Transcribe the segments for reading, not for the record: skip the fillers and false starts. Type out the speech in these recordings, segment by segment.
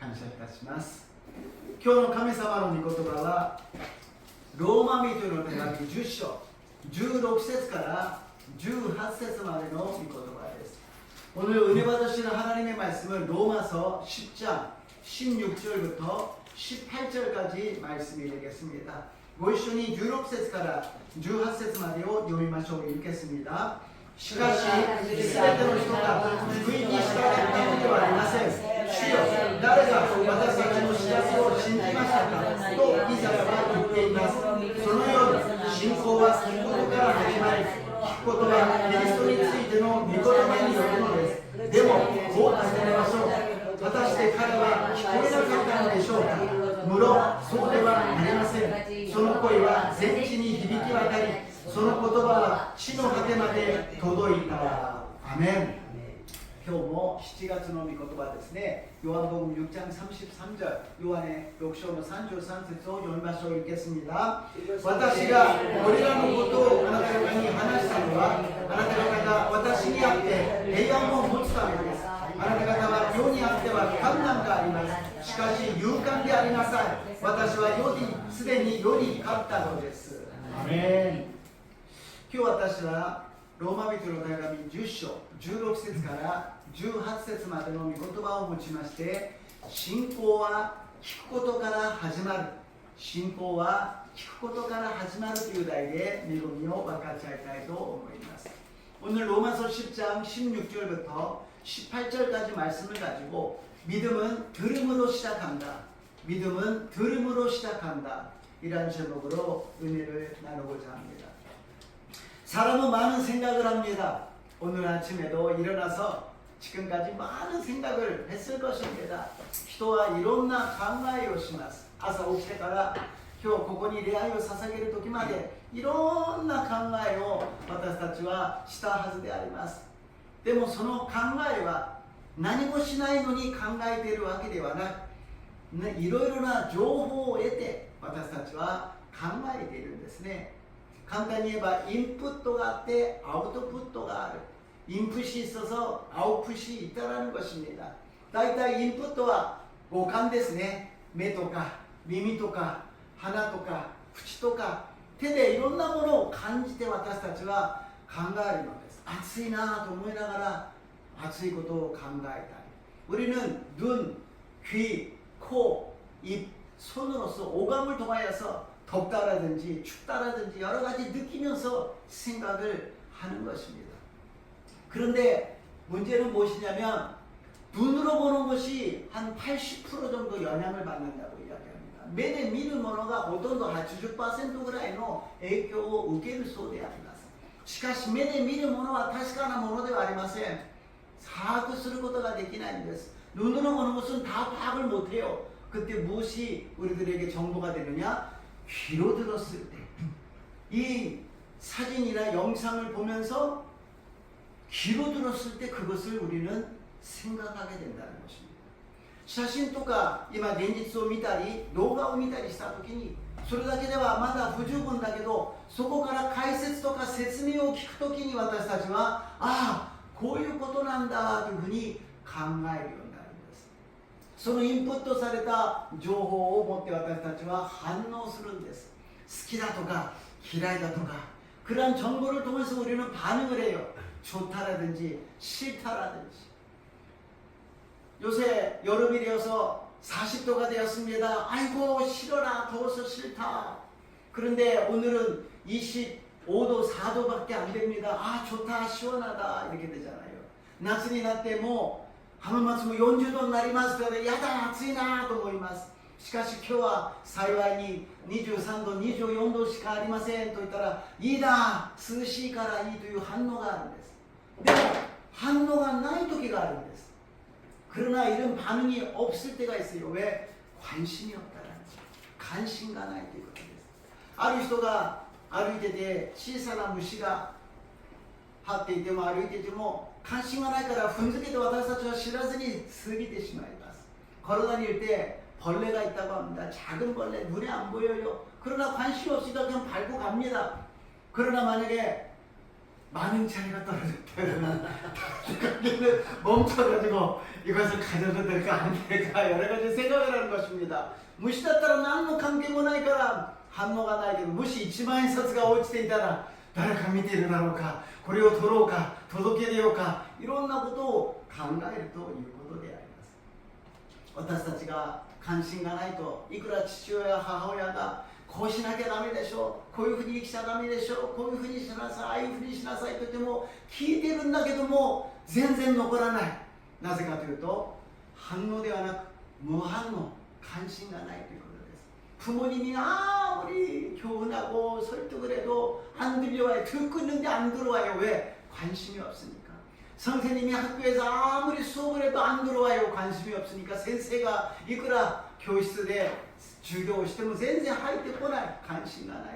感謝いたします。今日の神様の御言葉はローマ人の手紙10章16節から18節までの御言葉です。오늘 은혜 받으시는 하나님의 말씀은 로마서 10장 16절부터 18절까지 말씀이 되겠습니다.ご一緒に16節から18節までを読みましょう。읽겠습니다. しかしすべての人が福音に従ったのではありません。主よ、誰が私たちの知らせを信じましたかとイザヤは言っています。そのように信仰は聞くことから始まり、聞くことはキリストについての御言葉によるのです。でもこう尋ねましょう。果たして彼は聞こえなかったのでしょうか。無論そうではありません。その声は全地に響き渡り、その言葉は地の果てまで届いた。アメン。今日も7月の御言葉ですね。ヨハン복음 6장33절、ヨハネ6章の33節を読みましょう。읽겠습니다。私がこれらのことをあなた方に話したのは、あなた方が私にあって平安を持つためです。あなた方は世にあっては困難があります。しかし勇敢でありなさい。私はすでに世に勝ったのです。アメン。今日私はローマ人の手紙10章16節から18節までの御言葉を持ちまして、信仰は聞くことから始まる、信仰は聞くことから始まるという題で恵みを分かち合いたいと思います。오늘 로마서 10장 16절부터 18절까지 말씀을 가지고 믿음은 들음으로 시작한다, 믿음은 들음으로 시작한다, 이란 제목으로 은혜를 나누고자 합니다. 사람은 많은 생각을 합니다. 오늘 아침에도 일어나서 지금까지 많은 생각을 했을 것입니다. 人はいろんな考えをします。朝起きてから今日ここに礼拝を捧げる時までいろんな考えを私たちはしたはずであります。でもその考えは何もしないのに考えているわけではなく、いろいろな情報を得て私たちは考えているんですね。簡単に言えばインプットがあってアウトプットがある。인풋이 있어서 아웃풋이 있다라는 것입니다. 다이다이 인풋は五感ですね。目とか耳とか鼻とか口とか手でいろんなものを感じて私たちは考えるのです。暑いなと思いながら暑いことを考えたり、 우리는 눈, 귀, 코, 입, 손으로서 오감을 통하여서 덥다라든지 춥다라든지 여러 가지 느끼면서 생각을 하는 것입니다. 그런데 문제는 무엇이냐면 눈으로 보는 것이 한 80% 정도 영향을 받는다고 이야기합니다. 目で見るものがほとんど 80% ぐらいの影響を受けるそうであります。しかし目で見るものは確かなものではありません。把握することができないんです。 눈으로 보는 것은 다 파악을 못해요. 그때 무엇이 우리들에게 정보가 되느냐? 귀로 들었을 때, 이 사진이나 영상을 보면서 귀로 들었을 때 그것을 우리는 생각하게 된다는 것입니다. 写真とか今現実を見たり動画を見たりしたときに、それだけではまだ不十分だけど、そこから解説とか説明を聞くときに私たちは、ああこういうことなんだというふうに考えるようになるんです。そのインプットされた情報を持って私たちは反応するんです。好きだとか嫌いだとか、 그런 정보를 통해서 우리는 반응을 해요. 좋다라든지 싫다라든지. 요새 여름이 되어서 40도가 되었습니다. 아이고 싫어라, 더워서 싫다. 그런데 오늘은 25도 4도밖에 안 됩니다. 아 좋다, 시원하다, 이렇게 되잖아요.夏になっても浜松も40度になりますから、やだ暑いなと思います。しかし今日は幸いに23度、24度しかありませんと言ったら、いいな、涼しいからいいという反応があるんです。でも反応がない時があるんです。 그러나 이런 반응이 없을 때가 있어요. 왜? 관심이 없다라는 거죠. 관심가ないということです。ある人が歩いてて小さな虫が張っていても歩いていても関心がないから踏んづけて私たちは知らずに過ぎてしまいます。 걸어 다닐 때 벌레가 있다고 합니다. 작은 벌레 눈에 안 보여요. 그러나 관심 없으니까 그냥 밟고 갑니다. 그러나 만약에 많은 차이가 떨어졌다 그러면 가게는 멈춰가지고 이것을 가져도 될까 안 될까 여러 가지 생각을 하는 것입니다. 虫だったら何の関係もないから反応がないけど、もし1万円札が落ちていたら誰か見ているだろうか、これを取ろうか届け出ようか、いろんなことを考えるということであります。私たちが関心がないと、いくら父親や母親がこうしなきゃダメでしょう、こういうふうに生きちゃダメでしょう、こういうふうにしなさい、ああいうふうにしなさいと言っても聞いてるんだけども全然残らない。なぜかというと反応ではなく無反応、関心がないということです。 부모님이 아무리 교훈하고 설득을 해도 안 들려와요. 듣고 있는데 안 들어와요. 왜? 관심이 없으니까. 선생님이 학교에서 아무리 수업을 해도 안 들어와요. 관심이 없으니까. 선생가いくら教室で授業をしても全然入ってこない。関心がないから。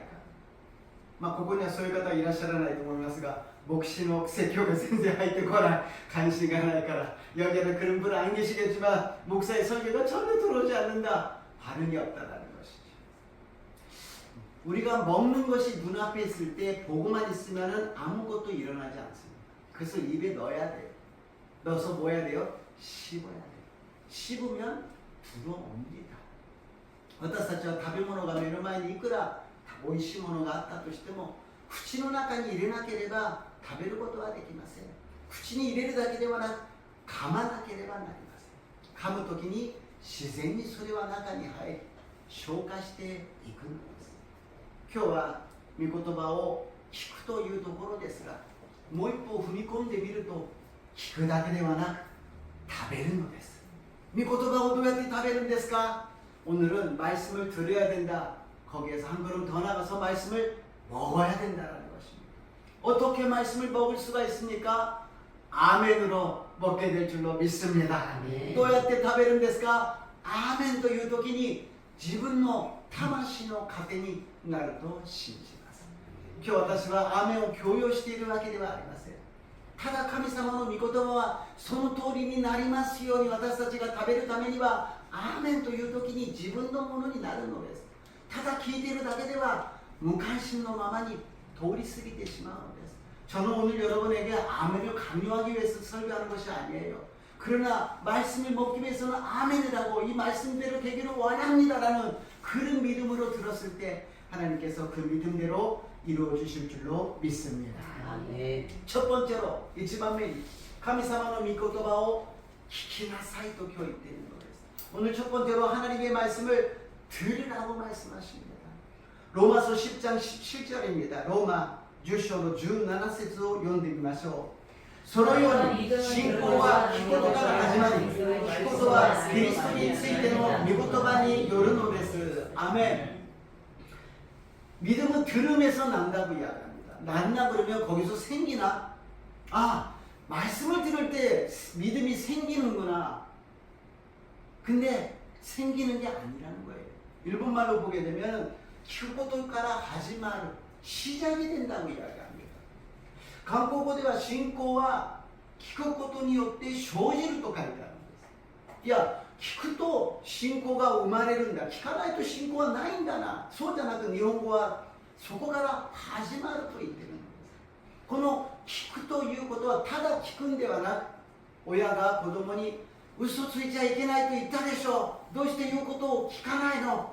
まあここにはそういう方はいらっしゃらないと思いますが、牧師の説教が全然入ってこない。関心がないから. 여기에는 그런 분 안 계시겠지만 목사의 설교가 전혀 들어오지 않는다. 반응이 없다라는 것이죠. 우리가 먹는 것이 눈앞에 있을 때 보고만 있으면 아무것도 일어나지 않습니다. 그래서 입에 넣어야 돼요. 넣어서 뭐 해야 돼요? 씹어야 돼요. 씹으면 들어옵니다. 私たちは食べ物が目の前にいくら美味しいものがあったとしても口の中に入れなければ食べることはできません。口に入れるだけではなく噛まなければなりません。噛むときに自然にそれは中に入り消化していくのです。今日は御言葉を聞くというところですが、もう一歩踏み込んでみると聞くだけではなく食べるのです。御言葉をどうやって食べるんですか？ 오늘은 말씀을 들어야 된다. 거기에서 한 걸음 더 나가서 말씀을 먹어야 된다는 것입니다. 어떻게 말씀을 먹을 수가 있습니까? 아멘으로 먹게 될 줄로 믿습니다. 아멘. どうやって食べるんですか? 아멘 という時に自分の魂の糧になると信じます。今日私はアーメンを強要しているわけではありません。ただ神様の御言葉はその通りになりますように私たちが食べるためにはアーメンという時に自分のものになるのです。ただ聞いているだけでは無関心のままに通り過ぎてしまうのです。 저는 오늘 여러분에게 아멘을 강요하기 위해서 설교하는 것이 아니에요. 그러나 말씀을 먹기 위해서는 아멘을 하고 이 말씀대로 되기를 원합니다라는 그런 믿음으로 들었을 때 하나님께서 그 믿음대로 이루어 주실 줄로 믿습니다. 아멘. 첫 번째로 이치반메리 하나님의 미코토바오 키키나사이 또 교육되는 것입니다. 오늘 첫 번째로 하나님의 말씀을 들으라고 말씀하십니다. 로마서 10장 17절입니다. 로마 10章の17節を読んでみましょう。そのように信仰は聞くことから始まり、聞くことはキリストについての御言葉によるのです。アメン。 믿음은 들음에서 난다고 이야기합니다. 난다 그러면 거기서 생기나? 아, 말씀을 들을 때 믿음이 생기는구나. 근데 생기는 게 아니라는 거예요. 일본말로 보게 되면 키우고도카라 하지마르 시작이 된다고 이야기합니다. 한국어대와 신고와 聞くことによって生じると書いてあるんです。いや、聞くと信仰が生まれるんだ。聞かないと信仰はないんだな。そうじゃなく日本語はそこから始まると言ってるんです。この聞くということはただ聞くんではなく、親が子供に嘘ついちゃいけないと言ったでしょう。どうして言うことを聞かないの？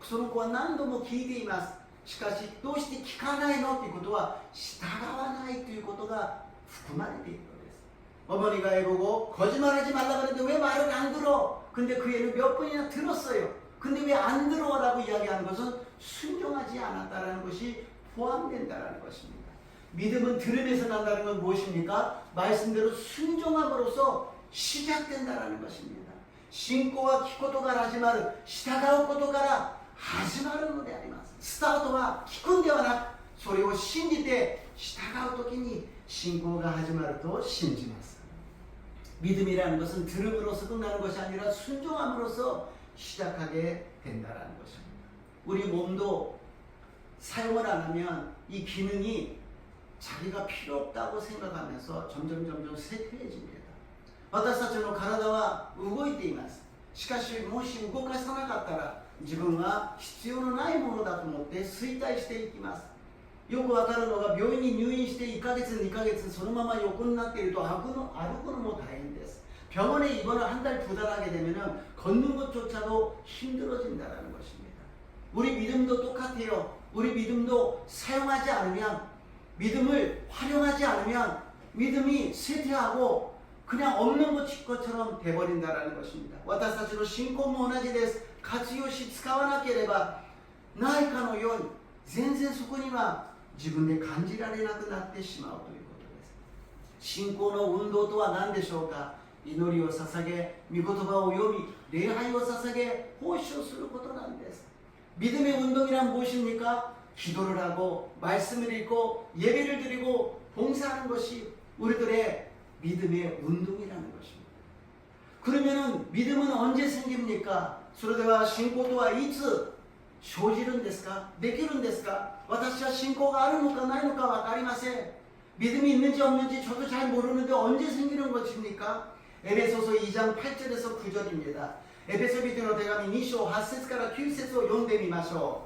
その子は何度も聞いています。しかしどうして聞かないのということは従わないということが含まれているのです。 어머니가 해보고 거짓말하지 말라 그랬는데 왜 말을 안 들어? 근데 그 애는 몇 번이나 들었어요. 근데 왜 안 들어라고 이야기하는 것은 순종하지 않았다는 것이 포함된다는 것입니다. 믿음은 들음에서 난다는 건 무엇입니까? 말씀대로 순종함으로써 시작된다는 것입니다. 신고와 기코도가 하지마르 시다가오 코도가라 하지마르のであります。スタートは聞くんではなく、それを信じて従うときに信仰が始まると信じます。 믿음이라는 것은 들음으로서 끝나는 것이 아니라 순종함으로써 시작하게 된다는 것입니다. 우리 몸도 사용을 안 하면 이 기능이 자기가 필요 없다고 생각하면서 점점 쇠퇴해집니다. 私たちの体は動いています。しかしもし動かさなかったら自分は必要のないものだと思って衰退していきます。よくわかるのが病院に入院して1ヶ月2ヶ月そのまま横になっていると歩くのも大変です。 병원에 입원을 한 달 두 달 하게 되면은 걷는 것조차도 힘들어진다는 것입니다. 우리 믿음도 똑같아요. 우리 믿음도 사용하지 않으면, 믿음을 활용하지 않으면 믿음이 쇠퇴하고 그냥 없는 것처럼 돼버린다는 것입니다. 私たちの信仰も同じです。活用し使わなければないかのように全然そこには自分で感じられなくなってしまうということです。信仰の運動とは何でしょうか。祈りを捧げ、御言葉を読み、礼拝を捧げ、奉仕をすることなんです。 믿음의 운동이란 무엇입니까? 기도를 하고, 말씀을 읽고, 예배를 드리고, 봉사하는 것이 우리들의 믿음의 운동이라는 것입니다. 그러면은 믿음은 언제 생깁니까? それでは信仰とはいつ生じるんですか? できるんですか? 私は信仰があるのかないのかわかりません. 믿음이 있는지 없는지 저도 잘 모르는데 언제 생기는 것입니까? 에베소서 2장 8절에서 9절입니다. 에베소 비드로 대감이 2章 8節から 9節を読んでみましょ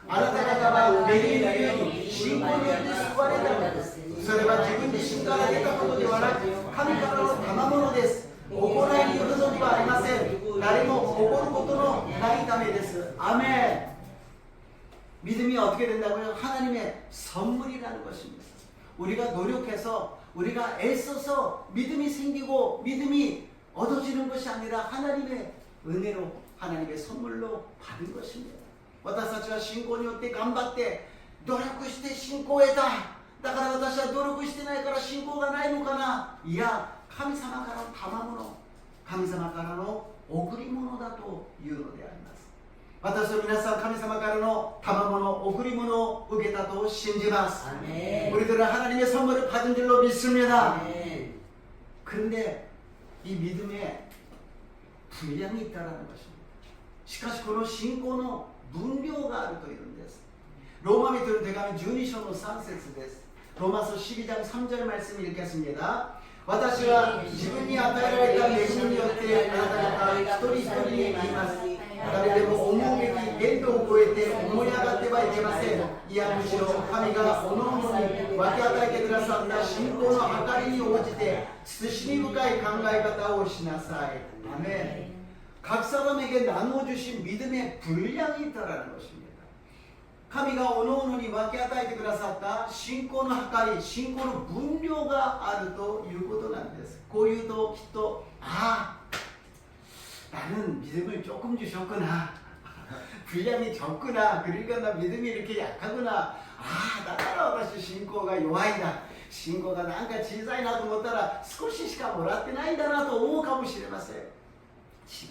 う。あなた方は恵みのゆえに信仰によって救われたのです。それは自分自身から出たことではなく、神からの賜物です。行いによるのではありません。誰も誇ることのないためです。アメン。 믿음이 어떻게 된다고요? 하나님의 선물이라는 것입니다. 우리가 노력해서, 우리가 애써서 믿음이 생기고 믿음이 얻어지는 것이 아니라 하나님의 은혜로, 하나님의 선물로 받은 것입니다. 私たちは信仰によって頑張って努力して信仰を得た。だから私は努力してないから信仰がないのかな。いや、神様からの賜物、神様からの贈り物だというのであります。私と皆さん、神様からの賜物、贈り物を受けたと信じます。 우리들은 하나님의 선물을 받은 줄로 믿습니다. 그런데 이 믿음에 분량이 있다는 것입니다. しかしこの信仰の分量があるというんです。ローマ人の手紙12章の3節です。ローマ書12장 3절 말씀 읽겠습니다. 私は自分に与えられた恵みによってあなた方一人一人に言います。誰でも思うべき限度を超えて思い上がってはいけません。いやむしろ神がおのおのに分け与えてくださった信仰の計りに応じて慎み深い考え方をしなさい。アメン。 각 사람에게 나눠주신 믿음의 분량이 있다라는 것입니다. 神がおのおのに分け与えてくださった信仰の計り、信仰の分量があるということなんです。こういうときっと、아, 나는 믿음을 조금 주셨구나. 분량이 적구나. 그러니까 나 믿음이 이렇게 약하구나. 아,だから私信仰が弱いんだ。信仰がなんか小さいなと思ったら少ししかもらってないんだなと思うかもしれません。 違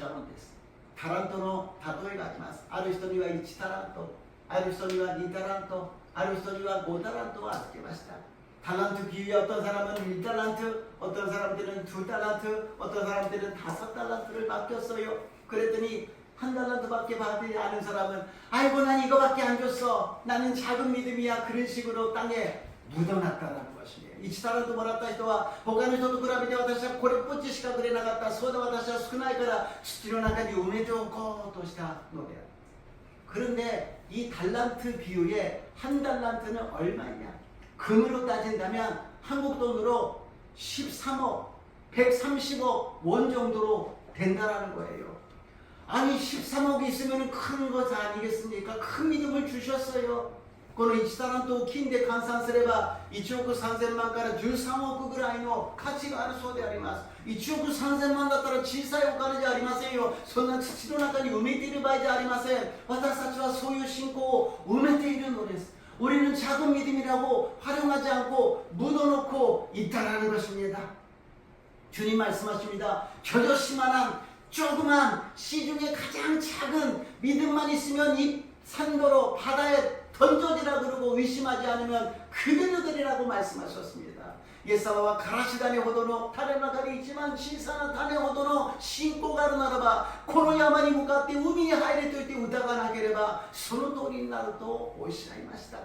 うんです。タラントの例えがあります。ある人には1タラント、ある人には2タラント、ある人には5タラントを預けました。달란트 비유에 어떤 사람은 1달란트, 어떤 사람들은 2달란트, 어떤 사람들은 5달란트를 맡겼어요. 그랬더니 1달란트밖에 받지 않은 사람은 아이고 난 이거밖에 안 줬어. 나는 작은 믿음이야. 그런 식으로 땅에 묻어놨다는 것입니다. 1タラントもらった人は他の人と比べて私はこれっぽっちしかくれなかった。そうだ私は少ないから土の中に埋めておこうとしたのである。 그런데 이 달란트 비유에 한 달란트는 얼마냐? 금으로 따진다면 한국 돈으로 13억, 130억 원 정도로 된다라는 거예요. 아니 13억이 있으면 큰 것 아니겠습니까? 큰 믿음을 주셨어요. この1タラントを金で換算すれば1億3000万から13億ぐらいの価値があるそうであります。1億3000万だったら小さいお金じゃありませんよ。そんな土の中に埋めている場合じゃありません。私たちはそういう信仰を埋めているのです。 우리는 작은 믿음이라고 활용하지 않고 묻어놓고 있다라는 것입니다. 주님 말씀하십니다. 겨자씨만한 조그만 씨 중에 가장 작은 믿음만 있으면 이 산도로 바다에 던져지라 그러고 의심하지 않으면 그대로 되리라고 말씀하셨습니다. イエス様はからし種ほどの種の中で一番小さな種ほどの信仰があるならばこの山に向かって海に入れと言って疑わなければその通りになるとおっしゃいました。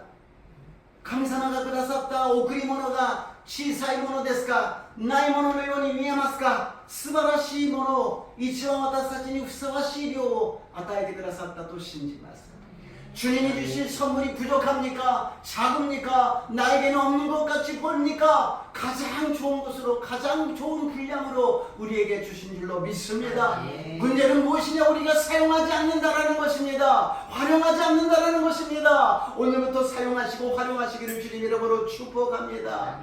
神様がくださった贈り物が小さいものですかないもののように見えますか素晴らしいものを一番私たちにふさわしい量を与えてくださったと信じます。 주님이 주실 선물이 부족합니까? 작습니까? 나에게는 없는 것 같이 보입니까? 가장 좋은 것으로, 가장 좋은 분량으로 우리에게 주신 줄로 믿습니다. 문제는 무엇이냐? 우리가 사용하지 않는다라는 것입니다. 활용하지 않는다라는 것입니다. 오늘부터 사용하시고 활용하시기를 주님 이름으로 축복합니다.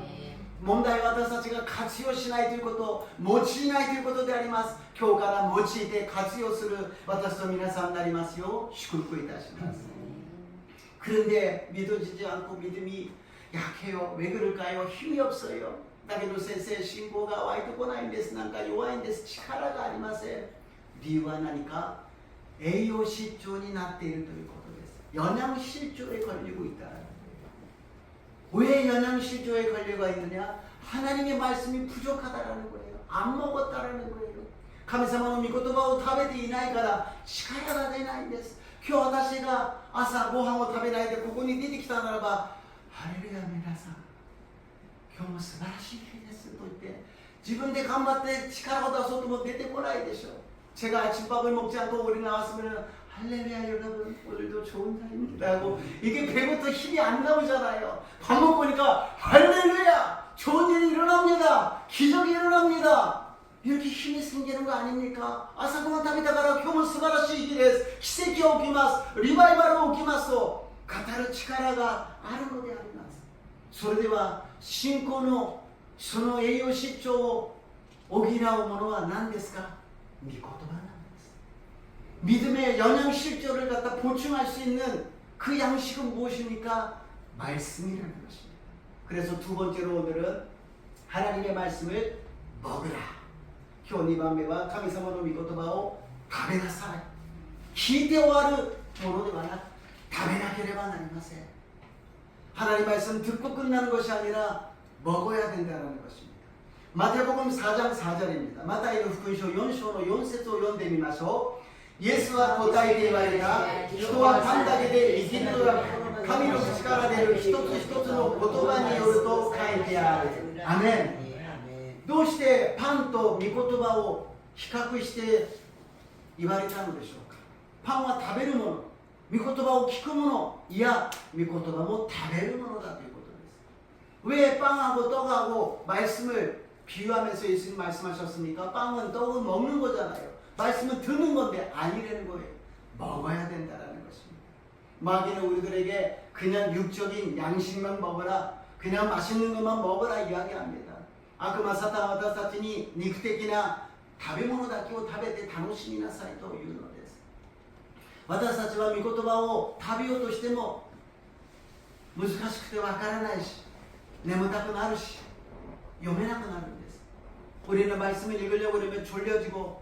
問題は私たちが活用しないということ、用いないということであります。今日から用いて活用する私と皆さんになりますよう祝福いたします。 그런데 믿어지지 않고 믿음이 약해요. 왜 그럴까요? 힘이 없어요. だけど先生、信仰が湧いてこないんです。なんか弱いんです。力がありません。理由は何か？栄養失調になっているということです。 영양실조에 걸리고 있다. 왜 영양실조에 걸려가 있느냐? 하나님의 말씀이 부족하다라는 거예요. 안 먹었다라는 거예요. 神様の御言葉を食べていないから力が出ないんです。今日私が朝ご飯を食べないでここに出てきたならば、ハレルヤ皆さん、今日も素晴らしい日ですと言って自分で頑張って力を出そうとも出てこないでしょう。 제가 아침밥을 먹지 않고 우리 나왔으면 할렐루야 여러분 오늘도 좋은 날입니다 하고 이게 배부터 힘이 안 나오잖아요. 밥 먹고 보니까 할렐루야 좋은 일이 일어납니다. 기적이 일어납니다. 이렇게 힘이 생기는 거 아닙니까? 아사ご飯食べたから今日も素晴らしい日です。奇跡が起きます。リバイバルが起きますと語る力があるのであります。それでは信仰のその栄養失調を補うものは何ですか? 믿고도 믿음의 영양실조를 갖다 보충할 수 있는 그 양식은 무엇입니까? 말씀이라는 것입니다. 그래서 두 번째로 오늘은 하나님의 말씀을 먹으라. 今日2番目は神様の御言葉を食べなさい。聞いて終わるものではなく食べなければなりません。 하나님 말씀 듣고 끝나는 것이 아니라 먹어야 된다는 것입니다. 마태복음 4장 4절입니다. 마태의福音書 4章の4節を読んでみましょう。 イエスは答えて言われた。人はパンだけで生きるのだ。神の口から出る一つ一つの言葉によると書いてある。アメン。どうしてパンと御言葉を比較して言われたのでしょうか。パンは食べるもの、御言葉を聞くもの、いや御言葉も食べるものだということです。 왜 빵하고 떡하고 말씀을 비유하면서 예수님 말씀하셨습니까? 빵은 떡은 먹는 거잖아요. 말씀은 듣는 건데 아니라는 거예요. 먹어야 된다는 것입니다. 마귀는 우리들에게 그냥 육적인 양식만 먹어라, 그냥 맛있는 것만 먹어라 이야기합니다. 悪魔サタンは私たちに肉的な食べ物だけを食べて楽しみなさいというのです。私たちは御言葉を食べようとしても難しくてわからないし眠たくなるし読めなくなるんです。 우리는 말씀을 읽으려고 그러면 졸려지고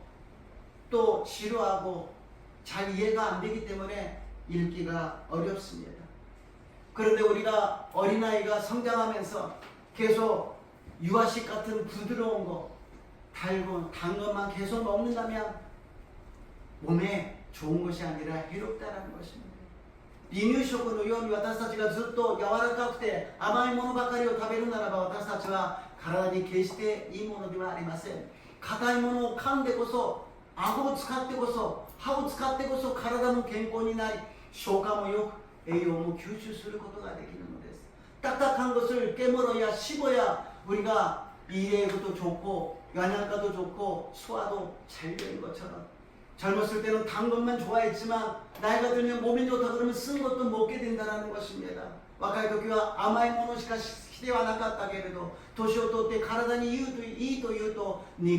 또 지루하고 잘 이해가 안 되기 때문에 읽기가 어렵습니다. 그런데 우리가 어린아이가 성장하면서 계속 유아식 같은 부드러운 거, 달고 단 것만 계속 먹는다면 몸에 좋은 것이 아니라 해롭다라는 것입니다. 離乳食のように私たちがずっと柔らかくて甘いものばかりを食べるならば私たちは体に決していいものではありません。硬いものを噛んでこそ顎を使ってこそ歯を使ってこそ体も健康になり消化もよく栄養も吸収することができるのです。 딱딱한 것을 깨물어야 씹어야 우리가 이해에도 좋고 영양가도 좋고 소화도 잘 되는 것처럼 젊었을 때는 단 것만 좋아했지만 나이가 들면 몸이 좋다 그러면 쓴 것도 먹게 된다는 것입니다. 若い時は甘いものしかしてはなかったけれど年を取って体にいいというと苦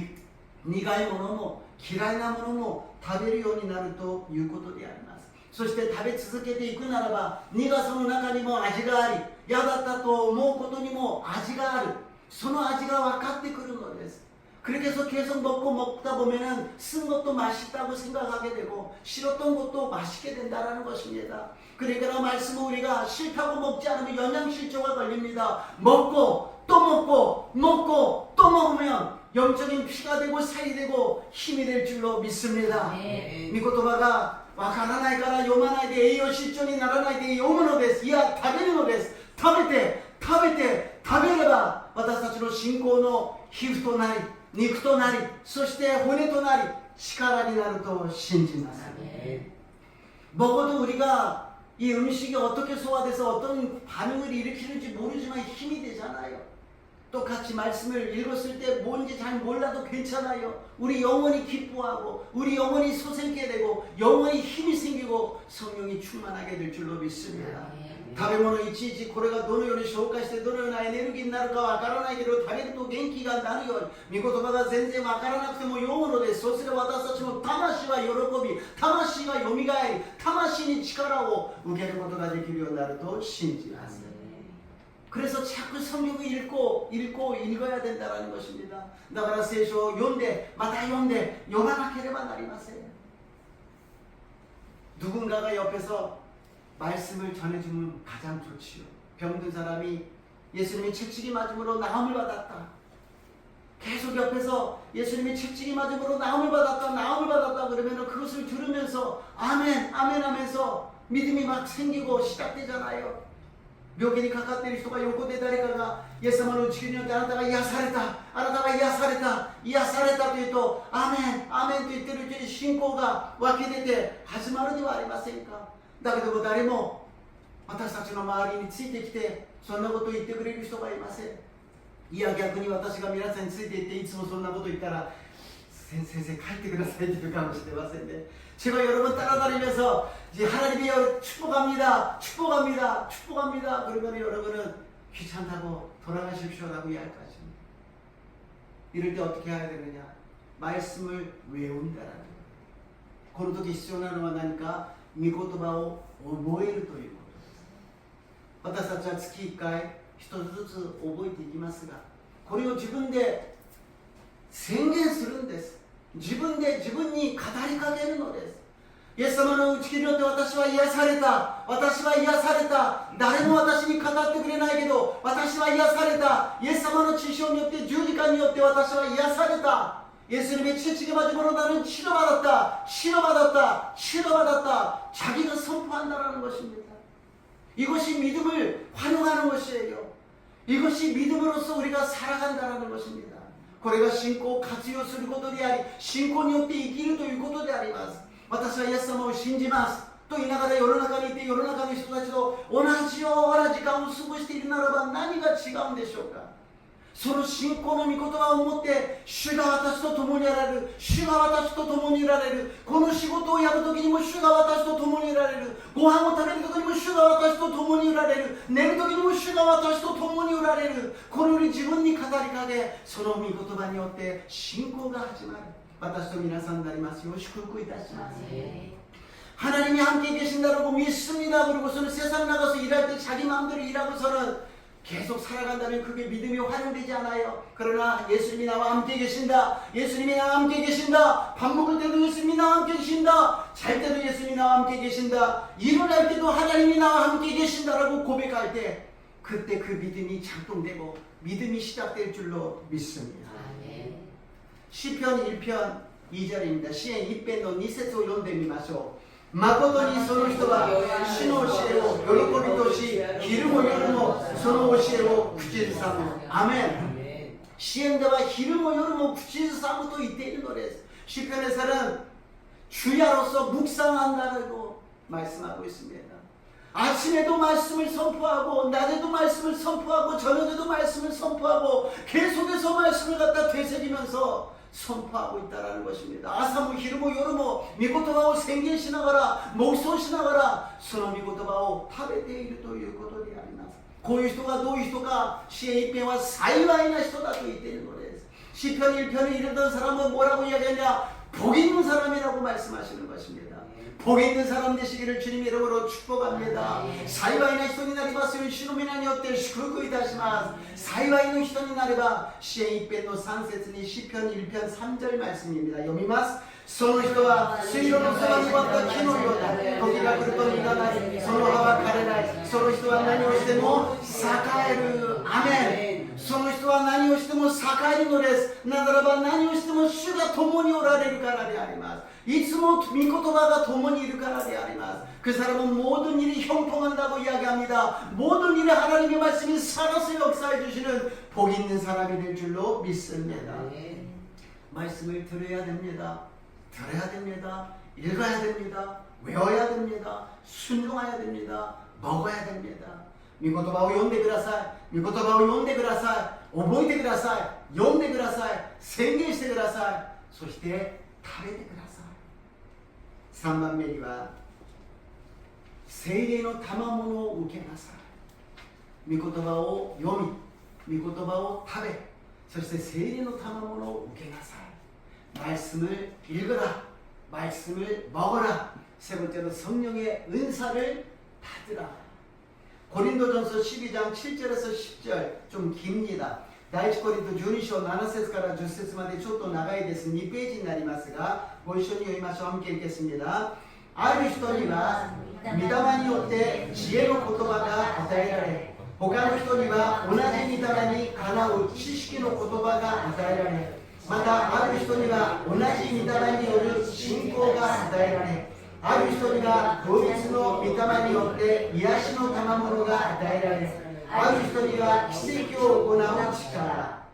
いものも嫌いなものも食べるようになるということであります。 そして食べ続けていくならば苦さの中にも味があり嫌だったと思うことにも味があるその味が分かってくるのです。 그렇게 해서 계속 먹다 보면은 쓴 것도 맛있다고 생각하게 되고 싫었던 것도 맛있게 된다는 것입니다. 그러니까 말씀은 우리가 싫다고 먹지 않으면 영양실조가 걸립니다. 먹고 또 먹고 먹고 또 먹으면 영적인 피가 되고 살이 되고 힘이 될 줄로 믿습니다. 이言葉がわからないから読まないで栄養失調にならないで読むのです。いや食べるのです。食べて食べて食べれば私たちの信仰の皮膚となり肉となりそして骨となり力になると信じます。 먹어도 우리가 이 음식이 어떻게 소화돼서 어떤 반응을 일으키는지 모르지만 힘이 되잖아요. 똑같이 말씀을 읽었을 때 뭔지 잘 몰라도 괜찮아요. 우리 영혼이 기뻐하고 우리 영혼이 솟게 되고 영혼이 힘이 생기고 성령이 충만하게 될 줄로 믿습니다. 食べ物いちいちこれがどのように消化してどのようなエネルギーになるかわからないけど、食べると元気がなるように、御言葉が全然わからなくても読むのです。そうすれば私たちの魂は喜び、魂はよみがえり、魂に力を受けることができるようになると信じます。 그래서 자꾸 성경을 읽어야 된다는 것입니다. 나가라聖書 読んで また読んで 読まなければなりません. 누군가가 옆에서 말씀을 전해주면 가장 좋지요. 병든 사람이 예수님의 채찍이 맞음으로 나음을 받았다. 계속 옆에서 예수님의 채찍이 맞음으로 나음을 받았다 그러면 그것을 들으면서 아멘 아멘 하면서 믿음이 막 생기고 시작되잖아요. 病気にかかっている人が横で誰かがイエス様の打ち切りによってあなたが癒された、あなたが癒された、癒されたというとアメンアメンと言っているうちに信仰が湧き出て始まるではありませんか。だけども誰も私たちの周りについてきてそんなことを言ってくれる人がいません。いや逆に私が皆さんについていっていつもそんなこと言ったら先生帰ってくださいって言うかもしれませんね。 제가 여러분 따라다니면서 이제 하나님이 축복합니다. 그러면 여러분은 귀찮다고 돌아가십시오라고 이야기할 것입니다. 이럴 때 어떻게 해야 되느냐? 말씀을 외운다라는 거예요. この時必要なのは何か御言葉を覚えるということです。私たちは月1回一つずつ覚えていきますが、これを自分で宣言するんです。 自分に語りかけるのです。イエス様の打ち切りによって私は癒された、誰も私に語ってくれないけど私は癒された、イエス様の血潮によって十字架によって私は癒された。 예수님의 채찍에 맞음으로 나는 치료받았다. 자기가 선포한다라는 것입니다. 이것이 믿음을 활용하는 것이에요. 이것이 믿음으로써 우리가 살아간다라는 것입니다. これが信仰を活用することであり、信仰によって生きるということであります。私はイエス様を信じますと言いながら世の中にいて世の中の人たちと同じような時間を過ごしているならば何が違うんでしょうか。その信仰の御言葉を持って主が私と共にいられる、この仕事をやるときにも主が私と共にいられる、ご飯を食べるときにも主が私と共にいられる、寝るときにも主が私と共におられる。このように自分に語りかけ、その御言葉によって信仰が始まる。私と皆さんになりますよう祝福いたします。 하나님이 함께 계신다고 믿습니다. 그리고서는 세상 나가서 일할 때 자기 마음대로 일하고서는 계속 살아간다면 그게 믿음이 활용되지 않아요. 그러나 예수님이 나와 함께 계신다. 밥 먹을 때도 예수님이 나와 함께 계신다. 잘 때도 예수님이 나와 함께 계신다. 일을 할 때도 하나님이 나와 함께 계신다라고 고백할 때 그때 그 믿음이 작동되고 믿음이 시작될 줄로 믿습니다. 시편 1편 2절입니다. 시엔 一編の2節を読んでみましょう。 誠にその人は主の教えを喜びとし、昼も夜もその教えを口ずさむ。アメン。詩篇では昼も夜も口ずさむと言っているのです。 시편에서는 주야로서 묵상한다고 말씀하고 있습니다. 아침에도 말씀을 선포하고 낮에도 말씀을 선포하고 저녁에도 말씀을 선포하고 계속해서 말씀을 갖다 되새기면서 선포하고 있다는 것입니다. 아사모 히르모 요르모 미고토바오 생긴 시나가라 목소 시나가라その 미고토바오 타베테 이르ということであります。こういう人がどういう人か詩篇一編は幸いな人だと言っているのです。시편 1편을 읽던 사람은 뭐라고 이야기하냐? 복 있는 사람이라고 말씀하시는 것입니다. 복 있는 사람 되시기를 주님 이름으로 축복합니다. 幸いな人になりますように主の皆によって祝福いたします。幸いの人になれば詩篇1編の3節に詩篇1編3절 말씀입니다. 読みます。その人は水路のそばに割った木のようだ。時が来ると実がない。その葉は枯れない。その人は何をしても栄える。アメン。その人は何をしても栄えるのです。ならば何をしても主が共におられるからであります。 いつも御言葉が共にいるからであります。그 사람은 모든 일이 형통한다고 이야기합니다. 모든 일에 하나님의 말씀이 살아서 역사해 주시는 복 있는 사람이 될 줄로 믿습니다. 말씀을 들어야 됩니다. 읽어야 됩니다. 외워야 됩니다. 순종해야 됩니다. 먹어야 됩니다. 御言葉を読んでください。御言葉を読んでください。覚えてください。読んでください。宣言してください。そして食べてください。3番目には聖霊の賜物を受けなさい。御言葉を読み、御言葉を食べ、そして聖霊の賜物を受けなさい。 말씀을 읽어라. 말씀을 먹어라. 세 번째로 성령의 은사를 받으라. 고린도전서 12장 7절에서 10절 좀 깁니다. 第一コリント12章7節から10節までちょっと長いです。2ページになりますが、ご一緒に読みましょう。함께 읽겠습니다. ある人には御霊によって知恵の言葉が与えられ、他の人には同じ御霊にかなう知識の言葉が与えられ、またある人には同じ御霊による信仰が与えられ、ある人には同一の御霊によって癒しの賜物が与えられ、ある人には奇跡を行う力、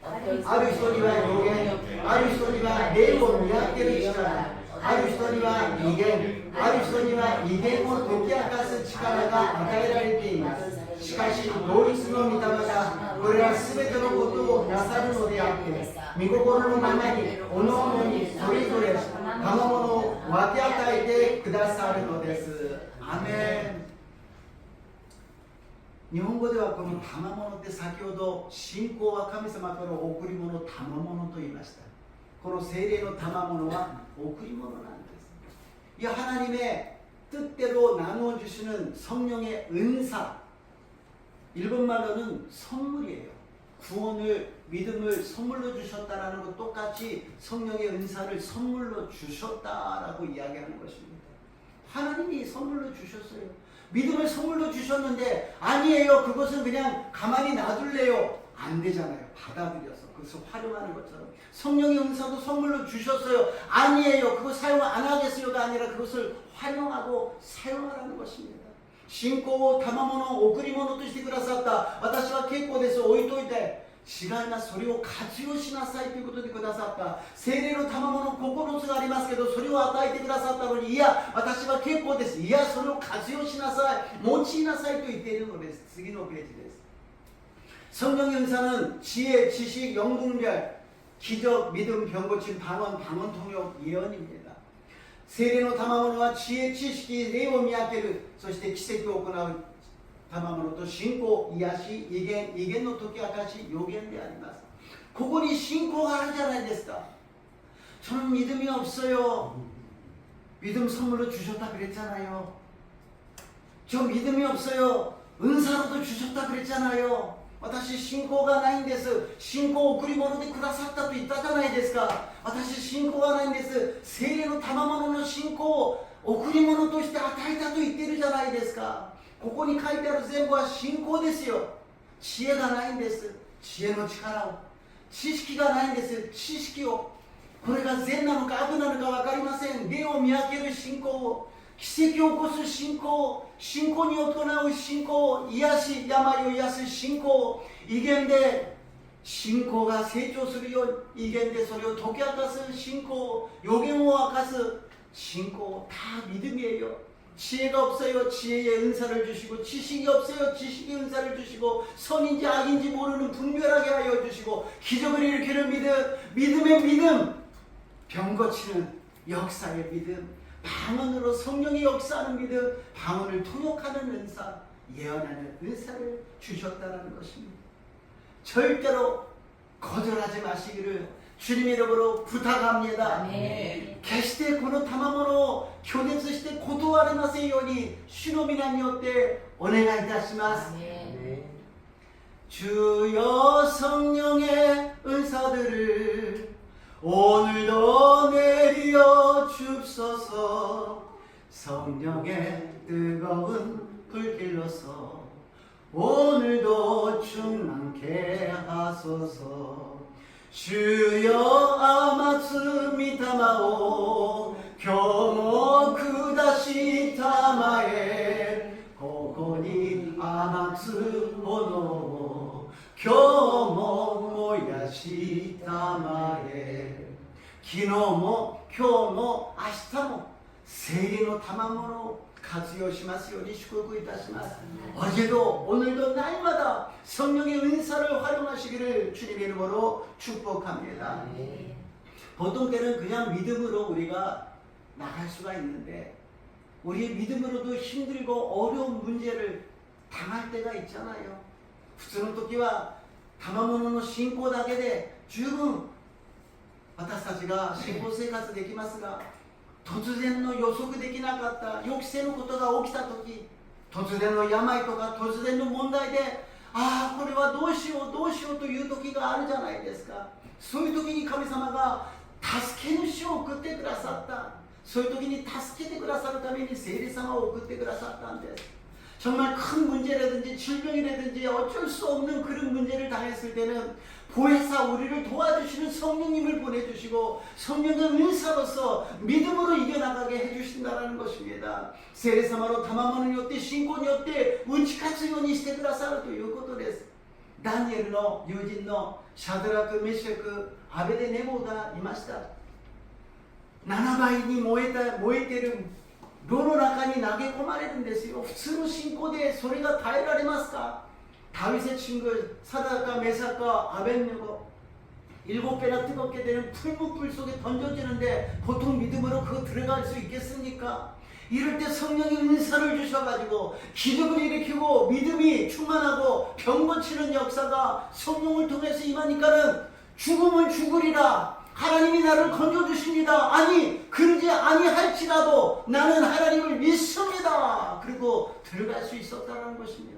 ある人には予言、ある人には霊を見分ける力、ある人には異言、ある人には異言を解き明かす力が与えられています。しかし同一の御霊がこれらすべてのことをなさるのであって、御心のままにおのおのにそれぞれ賜物を分け与えてくださるのです。アメン。日本語ではこの賜物って先ほど信仰は神様から贈り物、賜物と言いました。この聖霊の賜物は贈り物なんです。이 하나님의 뜻대로 나눠주시는 성령의 은사, 일본말로는 선물이에요. 구원을, 믿음을 선물로 주셨다라는 것 똑같이 성령의 은사를 선물로 주셨다라고 이야기하는 것입니다. 하나님이 선물로 주셨어요. 믿음을 선물로 주셨는데 아니에요. 그것은 그냥 가만히 놔둘래요. 안 되잖아요. 받아들여서 그것을 활용하는 것처럼 성령의 은사도 선물로 주셨어요. 아니에요. 그거 사용 안 하겠어요가 아니라 그것을 활용하고 사용하라는 것입니다. 信仰を賜物、贈り物としてくださった。私は結構です。置いといて。違います。それを活用しなさいということでくださった。聖霊の賜物9つがありますけど、それを与えてくださったのに、いや、私は結構です。いや、それを活用しなさい。用いなさいと言っているのです。次のページです。 성령의 은사는 지혜, 지식, 영분별, 기적, 믿음, 병고침, 방언, 방언통역, 예언입니다. 세례의 賜物は知恵、知識、霊を見分ける、そして奇跡を行う賜物と信仰、癒し、異言、異言の解き明かし、予言であります。ここに信仰があるじゃないですか。저는 믿음이 없어요. 믿음 선물로 주셨다 그랬잖아요. 저 믿음이 없어요. 은사로도 주셨다 그랬잖아요. 私信仰がないんです。信仰を贈り物でくださったと言ったじゃないですか。私信仰がないんです。聖霊の賜物の信仰を贈り物として与えたと言っているじゃないですか。ここに書いてある全部は信仰ですよ。知恵がないんです。知恵の力を。知識がないんです。知識を。これが善なのか悪なのか分かりません。霊を見分ける信仰を。奇跡を起こす信仰、信仰に行う信仰、癒し、病を癒す信仰、異言で信仰が成長するように、異言でそれを解き明かす信仰、予言を明かす信仰、다 믿음이에요. 지혜가 없어요. 지혜의 은사를 주시고, 지식이 없어요. 지식의 은사를 주시고, 선인지 악인지 모르는 분별하게 하여 주시고, 기적을 일으키는 믿음, 믿음의 믿음, 병 고치는 역사의 믿음, 방언으로 성령이 역사하는 믿음, 방언을 통역하는 은사, 예언하는 은사를 주셨다는 것입니다. 절대로 거절하지 마시기를 주님의 이름으로 부탁합니다. 아멘. 決してこの賜物を拒絶して断れませんように主の皆によってお願いいたします。 주여 성령의 은사들을 오늘도 내려 줍소서. 성령의 뜨거운 불길로서 오늘도 충만케 하소서. 주여 아마츠 미타마오 교모 그다시 타마에 고고니 아마츠 오노 교모 모야시 타마에 昨日も今日も明日も聖霊の賜物を活用しますように祝福いたします. 어제도 오늘도 날마다 성령의 은사를 활용하시기를 주님의 이름으로 축복합니다. 보통 때는 그냥 믿음으로 우리가 나갈 수가 있는데 우리의 믿음으로도 힘들고 어려운 문제를 당할 때가 있잖아요. 普通の時は賜物の信仰だけで十分私たちが信仰生活できますが、突然の予測できなかった予期せぬことが起きた時、突然の病とか突然の問題で、ああこれはどうしようどうしようという時があるじゃないですか。そういう時に神様が助け主を送ってくださった。そういう時に助けてくださるために聖霊様を送ってくださったんです。 정말 큰 문제라든지 질병이라든지 어쩔 수 없는 그런 문제를 당했을 때는 보혜사 우리를 도와주시는 성령님을 보내주시고 성령의 은사로서 믿음으로 이겨나가게 해주신다는 것입니다. 세례사마로 담아모는 요때 신고니 요때 운치카츠 요니 시테くださる ということです. 다니엘의友人の 샤드라크 메시크 아베데네고가 いました. 7倍に燃えてる 炉の中に投げ込まれるんですよ。普通の信仰でそれが耐えられますか? 다윗의 친구 사드락과 메삭과 아벳네고 7배나 뜨겁게 되는 풀무불 속에 던져지는데 보통 믿음으로 그거 들어갈 수 있겠습니까? 이럴 때 성령의 은사를 주셔가지고 기적을 일으키고 믿음이 충만하고 병 고치는 역사가 성령을 통해서 임하니까는 죽으면 죽으리라. 하나님이 나를 건져주십니다. 아니 그러지 아니할지라도 나는 하나님을 믿습니다. 그리고 들어갈 수 있었다는 것입니다.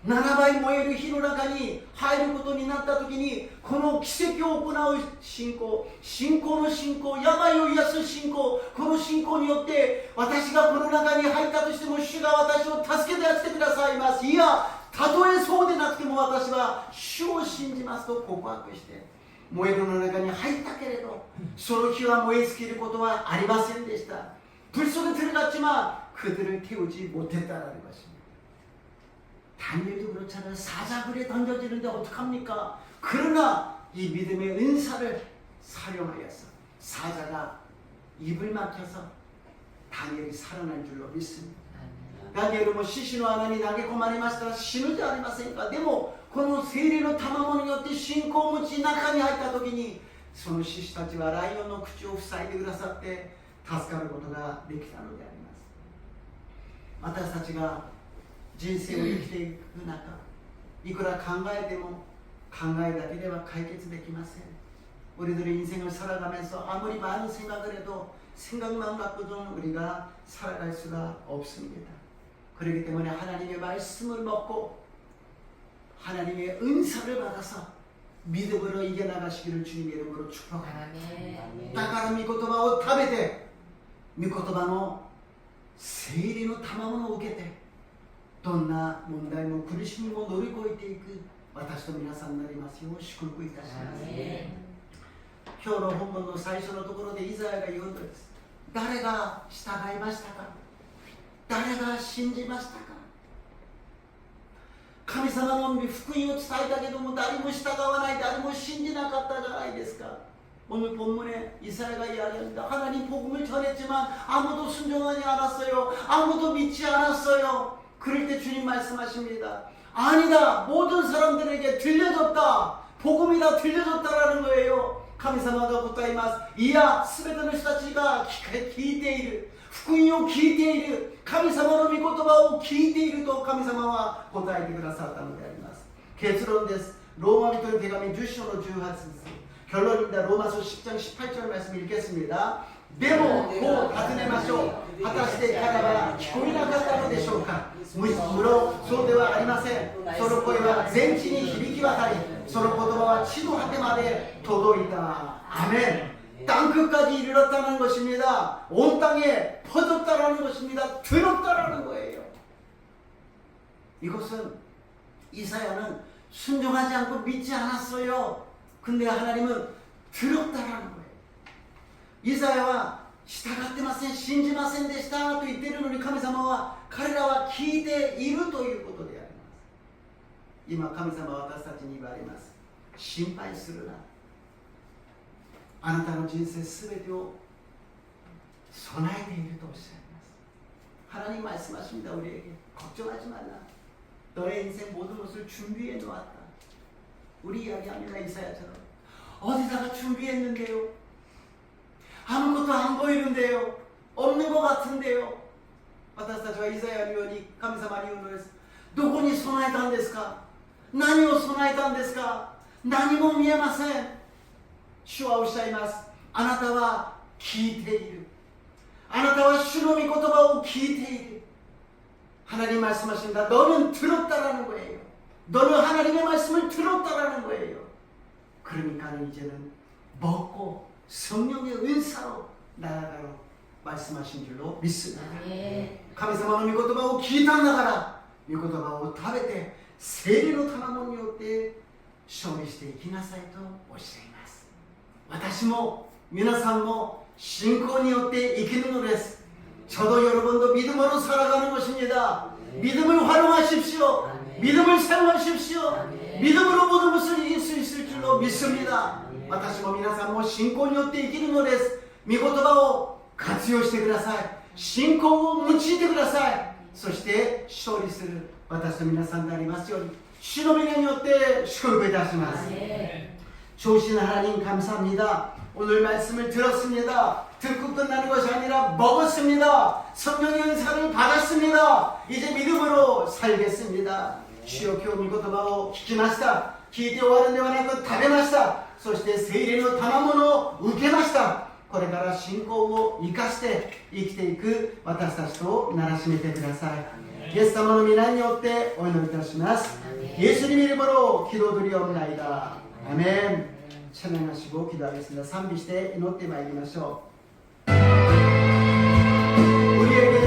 7倍燃える火の中に入ることになった時にこの奇跡を行う信仰、信仰の信仰、病を癒す信仰、この信仰によって私がこの中に入ったとしても主が私を助け出してくださいます。いや、たとえそうでなくても私は主を信じますと告白して燃えるの中に入ったけれどその火は燃え尽きることはありませんでした. 불 속에 들어갔지만 그들을 태우지 못했다라는 것입니다. 다니엘도 그렇잖아요. 사자굴에 던져지는데 어떡합니까? 그러나 이 믿음의 은사를 사용하여서 사자가 입을 막혀서 다니엘이 살아날 줄로 믿습니다. 다니엘은 뭐 시신의 하나님投げ込まれましたら死ぬじゃありませんか。でもこの聖霊の賜物によって信仰を持ち中に入った時にその獅子たちはライオンの口を塞いでくださって助かることができたのであります。私たちが人生を生きていく中いくら考えても考えだけでは解決できません。 우리들의 인생을 살아가면서 아무리 많은 생각을 해도 생각만 갖고는 우리가 살아갈 수가 없습니다. 그렇기 때문에 하나님의 말씀을 먹고 하나님의 은사를 받아서 믿음으로 이겨나가시기를 주님의 이름으로 축복합니다. だから御言葉を食べて御言葉の聖霊の賜物を受けてどんな問題も苦しみも乗り越えていく私と皆さんになりますよう祝福いたします。今日の本文の最初のところでイザヤが言うのです。誰が従いましたか？誰が信じましたか？神様の福音を伝えたけども誰も従わない、誰も信じなかったじゃないですか。 오늘 본문에 이사야가 이야기합니다. 하나님 복음을 전했지만 아무도 순종하지 않았어요. 아무도 믿지 않았어요. 그럴 때 주님 말씀하십니다. 아니다. 모든 사람들에게 들려졌다. 복음이 다 들려졌다라는 거예요. 神様が答えます。いや、すべての人たちが聞いている。福音を聞いている。神様の御言葉を聞いていると神様は答えてくださったのであります。結論です。ローマ人の手紙10章の18節 결론입니다. 로마서 10장 18절 말씀 읽겠습니다. でもこう尋ねましょう。果たして彼は聞こえなかったのでしょうか。むろんそうではありません。その声は全地に響き渡り、その言葉は地の果てまで届いた。アメン。 땅끝까지 이르렀다는 것입니다. 온 땅에 퍼졌다라는 것입니다. 들었다라는 거예요. 이것은 이사야는 순종하지 않고 믿지 않았어요. 근데 하나님은 들었다라는 거예요. 이사야와 従ってません、信じませんでしたと言っているのに神様は彼らは聞いているということであります。今神様は私たちに言われます。心配するな。あなたの人生すべてを備えているとおっしゃいます。 하나님 말씀하십니다. 우리에게 걱정하지 말라. 너의 인생 모든 것을 준비해 놓았다. 우리 이야기합니다. 이사야처럼 어디다가 준비했는데요? 아무것도 안 보이는데요? 없는 것 같은데요? 私たちはイザヤのように神様に言うのです。どこに備えたんですか？何を備えたんですか？何も見えません。主はおっしゃいます。あなたは聞いている。あなたは主の御言葉を聞いている. 하나님 말씀하십니다. 너는 들었다라는 거예요. 너는 하나님의 말씀을 들었다라는 거예요. 그러니까는 이제는 먹고 성령의 은사로 나아가로 말씀하신 줄로 믿습니다. 神様の御言葉を聞いたんだから、御言葉を食べて聖霊の賜物によって勝利していきなさいとおっしゃいます。私も皆さんも信仰によって生きるのです。 저도 여러분도 믿음으로 살아가는 것입니다. 믿음을 활용하십시오. 믿음을 사용하십시오. 믿음으로 모든 것을 이길 수 있을 줄로 믿습니다. 私も皆さんも信仰によって生きるのです。御言葉を活用してください。信仰を用いてください。そして勝利する私と皆さんでありますように主の皆によって祝福いたします。 좋으신 하나님 감사합니다. 오늘 말씀을 들었습니다. 듣고 끝나는 것이 아니라 먹었습니다. 성령의 은사를 받았습니다. 이제 믿음으로 살겠습니다. 주여今日御言葉を聞きました。聞いて終わるんではなく食べました。そして聖霊の賜物を受けました。これから信仰を生かして生きていく私たちとならしめてください。イエス様の皆によってお祈りいたします。예수님 이름으로 기도드리옵나이다. 아멘. 찬양하시고 기도하겠습니다. 賛美して祈ってまいりましょう。 우리에게